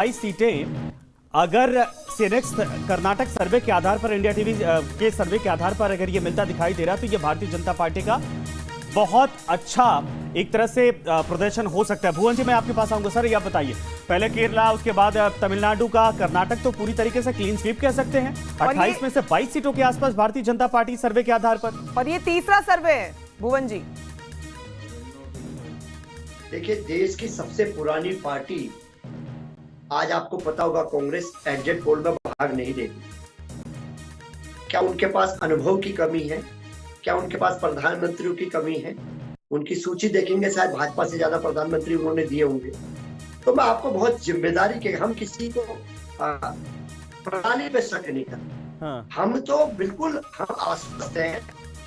22 सीटें अगर सीनेक्स कर्नाटक सर्वे के आधार पर, इंडिया टीवी के सर्वे के आधार पर अगर ये मिलता दिखाई दे रहा तो ये भारतीय जनता पार्टी का बहुत अच्छा एक तरह से प्रदर्शन हो सकता है। भुवन जी, मैं आपके पास आऊंगा। सर, ये आप बताइए, पहले केरला, उसके बाद तमिलनाडु का, कर्नाटक तो पूरी तरीके से क्लीन स्वीप कह सकते हैं। 28 में से 22 सीटों के आसपास भारतीय जनता पार्टी सर्वे के आधार पर, और ये तीसरा सर्वे है। भुवन जी देखिए, देश की सबसे पुरानी पार्टी, आज आपको पता होगा, कांग्रेस एग्जिट पोल में भाग नहीं देगी। क्या उनके पास अनुभव की कमी है? क्या उनके पास प्रधानमंत्रियों की कमी है? उनकी सूची देखेंगे, शायद भाजपा से ज्यादा प्रधानमंत्री उन्होंने दिए होंगे। तो मैं आपको बहुत जिम्मेदारी के, हम किसी को प्रणाली पे शक नहीं करते। हाँ। हम तो बिल्कुल हम आश्वस्त हैं।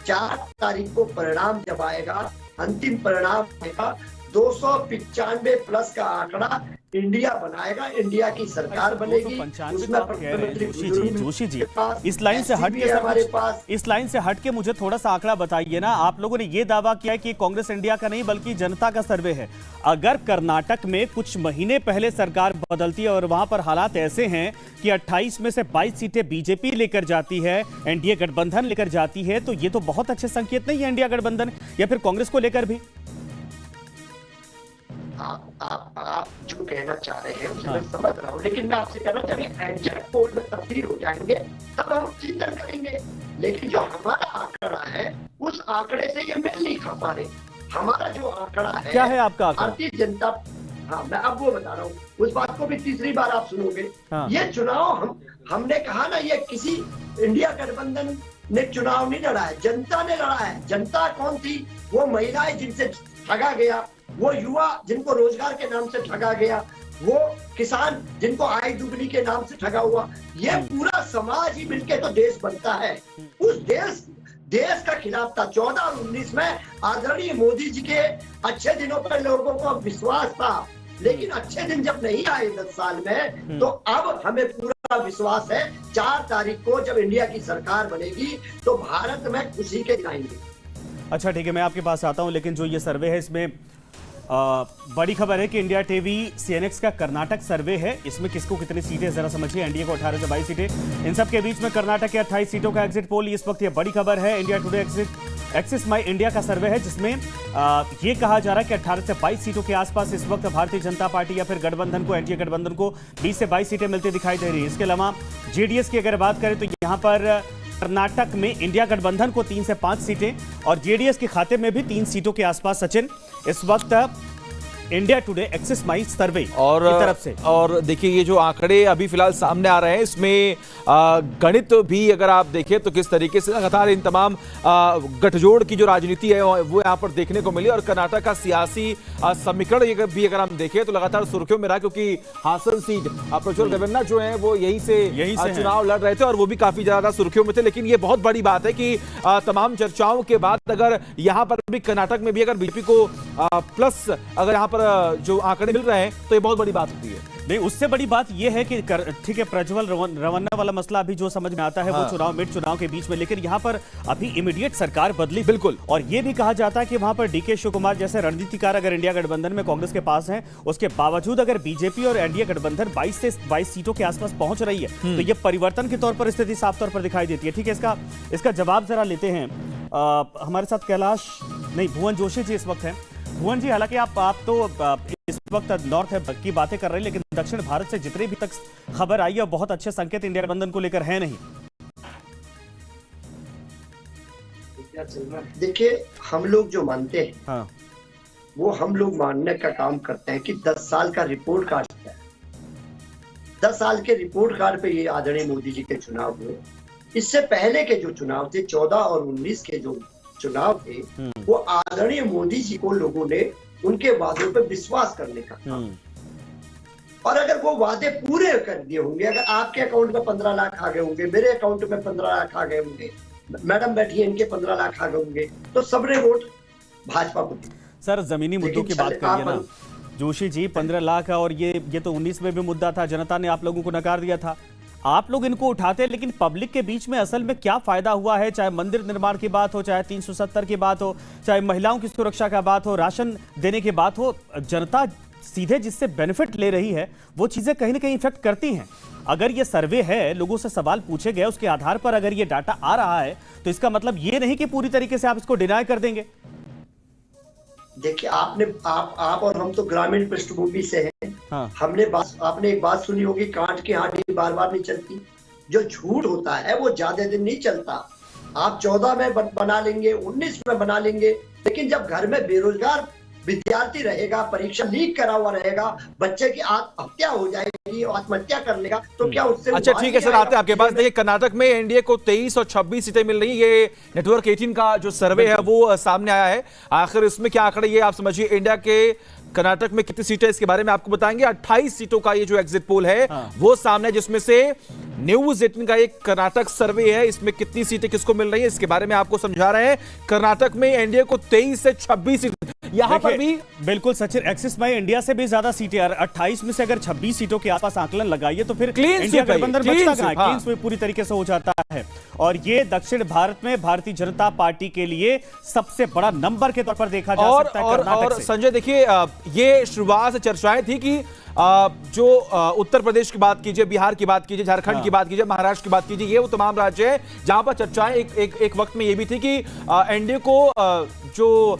4 तारीख को परिणाम जब आएगा, अंतिम परिणाम आएगा, 295 प्लस का आंकड़ा इंडिया बनाएगा, इंडिया की सरकार बनेगी। उसमें प्रधानमंत्री जोशी जी, इस लाइन से हट के हमारे पास, इस लाइन से हट के मुझे थोड़ा सा आंकड़ा बताइए ना। आप लोगों ने ये दावा किया कि कांग्रेस इंडिया का नहीं बल्कि जनता का सर्वे है। अगर कर्नाटक में कुछ महीने पहले सरकार बदलती है और वहां पर हालात ऐसे हैं कि 28 में से 22 सीटें बीजेपी लेकर जाती है, एनडीए गठबंधन लेकर जाती है, तो ये तो बहुत अच्छे संकेत नहीं है इंडिया गठबंधन या फिर कांग्रेस को लेकर भी। आप जो कहना चाह रहे हैं उसे मैं समझ रहा हूँ, लेकिन मैं आपसे कहना चाह रही हूँ, एग्जिट पोल में तब्दील हो जाएंगे तब हम चिंता करेंगे। लेकिन जो हमारा आंकड़ा है, उस आंकड़े से ये मेल नहीं खा पा रहे। हमारा जो आंकड़ा है, क्या है आपका आंकड़ा? भारतीय जनता, हाँ मैं अब वो बता रहा हूँ, उस बात को भी तीसरी बार आप सुनोगे। हाँ। ये चुनाव हमने कहा ना, ये किसी इंडिया गठबंधन ने चुनाव नहीं लड़ा है, जनता ने लड़ा है। जनता कौन थी? वो महिलाएं जिनसे ठगा गया, वो युवा जिनको रोजगार के नाम से ठगा गया, वो किसान जिनको आय दुगनी के नाम से ठगा हुआ। ये पूरा समाज ही मिलके तो देश बनता है। उस देश का खिलाफ था। 14 और 19 में आदरणीय मोदी जी के अच्छे दिनों पर लोगों को विश्वास था, लेकिन अच्छे दिन जब नहीं आए 10 साल में, तो अब हमें पूरा विश्वास है 4 तारीख को जब इंडिया की सरकार बनेगी तो भारत में खुशी के दिखाएंगे। अच्छा ठीक है, मैं आपके पास आता हूं, लेकिन जो ये सर्वे है इसमें बड़ी खबर है कि इंडिया टीवी सीएनएक्स का कर्नाटक सर्वे है। इसमें किसको कितनी सीटें जरा समझिए। एनडीए को 18 से 22 सीटें, इन सब के बीच में कर्नाटक के 28 सीटों का एग्जिट पोल इस वक्त ये बड़ी खबर है। इंडिया टुडे एक्सिस माई इंडिया का सर्वे है, जिसमें ये कहा जा रहा है कि 18 से 22 सीटों के आसपास इस वक्त भारतीय जनता पार्टी या फिर गठबंधन को, एनडीए गठबंधन को 20 से 22 सीटें मिलती दिखाई दे रही है। इसके अलावा जेडीएस की अगर बात करें तो यहाँ पर कर्नाटक में इंडिया गठबंधन को 3 से 5 सीटें और जेडीएस के खाते में भी 3 सीटों के आसपास। सचिन, इस वक्त इंडिया टुडे एक्सिस माई सर्वे और की तरफ से, और देखिए ये जो आंकड़े अभी फिलहाल सामने आ रहे हैं, इसमें गणित भी अगर आप देखें तो किस तरीके से लगातार इन तमाम गठजोड़ की जो राजनीति है वो यहाँ पर देखने को मिली। और कर्नाटक का सियासी समीकरण भी अगर हम देखें तो लगातार सुर्खियों में रहा, क्योंकि हासन सीट प्रज्वल रेवन्ना जो है वो यहीं से चुनाव लड़ रहे थे और वो भी काफी ज्यादा सुर्खियों में थे। लेकिन ये बहुत बड़ी बात है कि तमाम चर्चाओं के बाद अगर यहाँ पर भी कर्नाटक में भी अगर बीजेपी को प्लस अगर यहाँ पर जो आंकड़े मिल रहे हैं तो ये बहुत बड़ी बात होती है। नहीं, उससे बड़ी बात यह है कि ठीक है, प्रज्वल रेवन्ना वाला मसला अभी जो समझ में आता है वो चुनाव मिड चुनाव के बीच में, लेकिन यहाँ पर अभी इमीडिएट सरकार बदली बिल्कुल। और ये भी कहा जाता है कि वहां पर डीके शिव कुमार जैसे रणनीतिकार अगर इंडिया गठबंधन में कांग्रेस के पास हैं, उसके बावजूद अगर बीजेपी और एनडीए गठबंधन 22 से 22 सीटों के आसपास पहुंच रही है तो ये परिवर्तन के तौर पर स्थिति साफ तौर पर दिखाई देती है। ठीक है, इसका जवाब जरा लेते हैं। हमारे साथ कैलाश नहीं, भुवन जोशी जी इस वक्त हैं। भुवन जी, हालांकि आप तो इस वक्त नॉर्थ की बातें कर रहे हैं, लेकिन दक्षिण भारत से जितनी भी तक खबर आई है बहुत अच्छे संकेत इंडिया गठबंधन को लेकर है नहीं। देखिए, हम लोग जो मानते हैं, हाँ, वो हम लोग मानने का काम करते हैं कि 10 साल का रिपोर्ट कार्ड है। 10 साल के रिपोर्ट कार्ड पे ये आदरणीय मोदी जी के चुनाव हुए। इससे पहले के जो चुनाव थे, 14 और 19 के जो चुनाव थे, वो आदरणीय मोदी जी को लोगों ने उनके वादों पर विश्वास करने का काम। और अगर वो वादे पूरे कर दिए होंगे, अगर आपके अकाउंट में 15 लाख आ गए होंगे, मेरे अकाउंट में 15 लाख आ गए होंगे, मैडम बैठी है इनके 15 लाख आ गए होंगे, तो सबने वोट भाजपा को दिया। सर, जमीनी मुद्दों की बात करिए ना जोशी जी। 15 लाख और ये तो 19 में भी मुद्दा था, जनता ने आप लोगों को नकार दिया था। आप लोग इनको उठाते, लेकिन पब्लिक के बीच में असल में क्या फायदा हुआ है? चाहे मंदिर निर्माण की बात हो, चाहे 370 की बात हो, चाहे महिलाओं की सुरक्षा का बात हो, राशन देने की बात हो, जनता सीधे जिससे बेनिफिट ले रही है वो चीजें कहीं ना कहीं इफेक्ट करती हैं। अगर ये सर्वे है, लोगों से सवाल पूछे गए, उसके आधार पर अगर ये डाटा आ रहा है तो इसका मतलब ये नहीं कि पूरी तरीके से आप इसको डिनाय कर देंगे। देखिए, आप और हम तो ग्रामीण पृष्ठभूमि से हैं। हाँ। आपने एक बात सुनी होगी, कांट की हांडी बार बार नहीं चलती। जो झूठ होता है वो ज्यादा दिन नहीं चलता। आप 14 में बना लेंगे, 19 में बना लेंगे, लेकिन जब घर में बेरोजगार विद्यार्थी रहेगा, परीक्षा लीक करा हुआ रहेगा, बच्चे की आत्महत्या हो जाएगी, आत्महत्या कर लेगा, तो क्या उससे अच्छा ठीक है सर, आते हैं आपके पास। देखिए, कर्नाटक में एनडीए को 23 और 26 सीटें मिल रही। ये नेटवर्क 18 का जो सर्वे है वो सामने आया है। आखिर इसमें क्या आंकड़े, ये आप समझिए। इंडिया के कर्नाटक में कितनी सीटें, इसके बारे में आपको बताएंगे। 28 सीटों का ये जो एग्जिट पोल है वो सामने, जिसमें से न्यूज 18 का एक कर्नाटक सर्वे है, इसमें कितनी सीटें किसको मिल रही है इसके बारे में आपको समझा रहे हैं। कर्नाटक में एनडीए को 23 से 26 सीट, यहां पर भी बिल्कुल सचिन, एक्सिस में इंडिया से भी ज्यादा सीटें, 28 में से अगर 26 सीटों के आसपास आंकलन लगाइए तो फिर इंडिया गठबंधन बचता कहां है? क्लीन स्वीप पूरी तरीके से हो जाता है। और ये दक्षिण भारत में भारतीय जनता पार्टी के लिए सबसे बड़ा नंबर के तौर पर देखा जा सकता है कर्नाटक से। संजय देखिए, ये शुरुआत से चर्चाएं थी कि जो उत्तर प्रदेश की बात कीजिए, बिहार की बात कीजिए, झारखंड की बात कीजिए, महाराष्ट्र की बात कीजिए, ये वो तमाम राज्य हैं जहां पर चर्चाएं एक वक्त में ये भी थी कि एनडीए को जो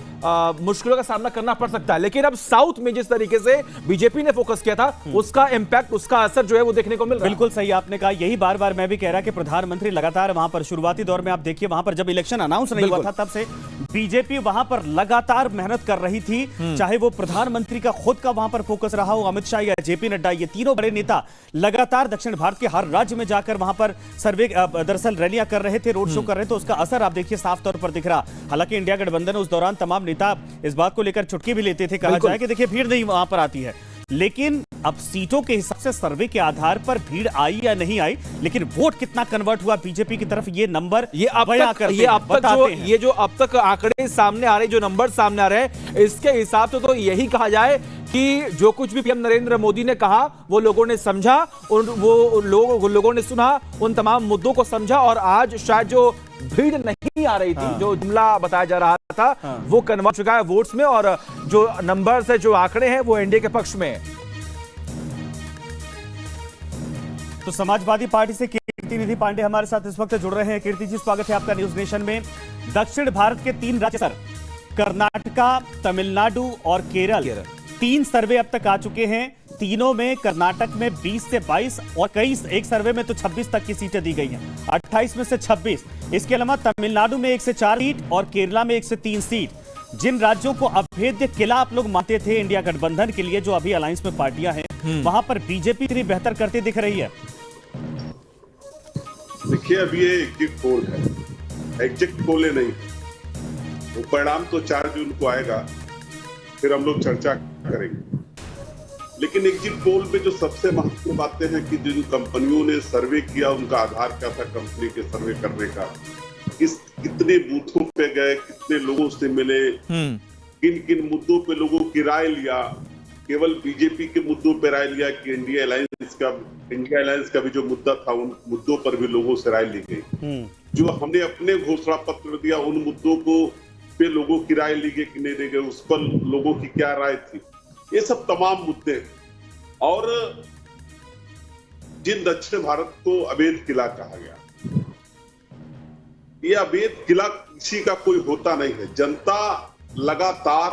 मुश्किलों का सामना करना पड़ सकता है। लेकिन अब साउथ में जिस तरीके से बीजेपी ने फोकस किया था, उसका इंपैक्ट, उसका असर जो है वो देखने को मिल रहा है। बिल्कुल सही आपने कहा, यही बार बार मैं भी कह रहा कि प्रधानमंत्री लगातार वहां पर शुरुआती दौर में आप देखिए, वहां पर जब इलेक्शन अनाउंस नहीं हुआ था तब से बीजेपी वहां पर लगातार मेहनत कर रही थी। चाहे वो प्रधानमंत्री का खुद का वहां पर फोकस रहा हो, अमित शाह या जेपी नड्डा, ये तीनों बड़े नेता लगातार दक्षिण भारत के हर राज्य में जाकर वहां पर सर्वे, दरअसल रैलियां कर रहे थे, रोड शो कर रहे थे। उसका असर आप देखिए साफ तौर पर दिख रहा। हालांकि इंडिया गठबंधन उस दौरान तमाम नेता इस बात को लेकर चुटकी भी लेते थे, कहा जाए कि देखिए भीड़ नहीं वहां पर आती है। लेकिन अब सीटों के हिसाब से सर्वे के आधार पर भीड़ आई या नहीं आई, लेकिन वोट कितना कन्वर्ट हुआ बीजेपी की तरफ, ये नंबर ये जो अब तक आंकड़े सामने आ रहे, जो नंबर सामने आ रहे हैं, इसके हिसाब से तो यही कहा जाए कि जो कुछ भी पीएम नरेंद्र मोदी ने कहा वो लोगों ने समझा, वो लोगों ने सुना, उन तमाम मुद्दों को समझा, और आज शायद जो भीड़ नहीं आ रही थी, जो जुमला बताया जा रहा था, वो कन्वर्ट चुका है वोट्स में, और जो नंबर्स है, जो आंकड़े हैं, वो एनडीए के पक्ष में है। तो समाजवादी पार्टी से कीर्ति निधि पांडे हमारे साथ इस वक्त जुड़ रहे हैं। कीर्ति जी, स्वागत है आपका न्यूज नेशन में। दक्षिण भारत के 3 राज्य सर, कर्नाटका, तमिलनाडु और केरल, 3 सर्वे अब तक आ चुके हैं। तीनों में कर्नाटक में 20 से 22 और एक सर्वे में तो 26 तक की सीटें दी गई हैं, 28 में से 26। इसके अलावा तमिलनाडु में 1 से 4 सीट और केरला में 1 से 3 सीट। जिन राज्यों को अभेद्य किला आप लोग मानते थे इंडिया गठबंधन के लिए, जो अभी अलायंस में पार्टियां हैं, वहां पर बीजेपी इतनी बेहतर करती दिख रही है। देखिए, अब ये एग्जिट पोल है, एग्जिट पोल नहीं, वो परिणाम तो 4 जून को आएगा, फिर हम लोग चर्चा करेंगे। लेकिन एग्जिट पोल में जो सबसे महत्वपूर्ण बातें हैं कि जिन कंपनियों ने सर्वे किया, उनका आधार क्या था कंपनी के सर्वे करने का, कितने बूथों पे गए, कितने लोगों से मिले, किन किन मुद्दों पे लोगों की राय लिया। केवल बीजेपी के मुद्दों पे राय लिया कि इंडिया अलायंस का भी जो मुद्दा था, उन मुद्दों पर भी लोगों से राय ली गई। जो हमने अपने घोषणा पत्र में दिया, उन मुद्दों को पे लोगों की राय ली गई कि नहीं ली गई, उस पर लोगों की क्या राय थी, ये सब तमाम मुद्दे। और जिन दक्षिण भारत को अवैध किला कहा गया, ये अवैध किला किसी का कोई होता नहीं है। जनता लगातार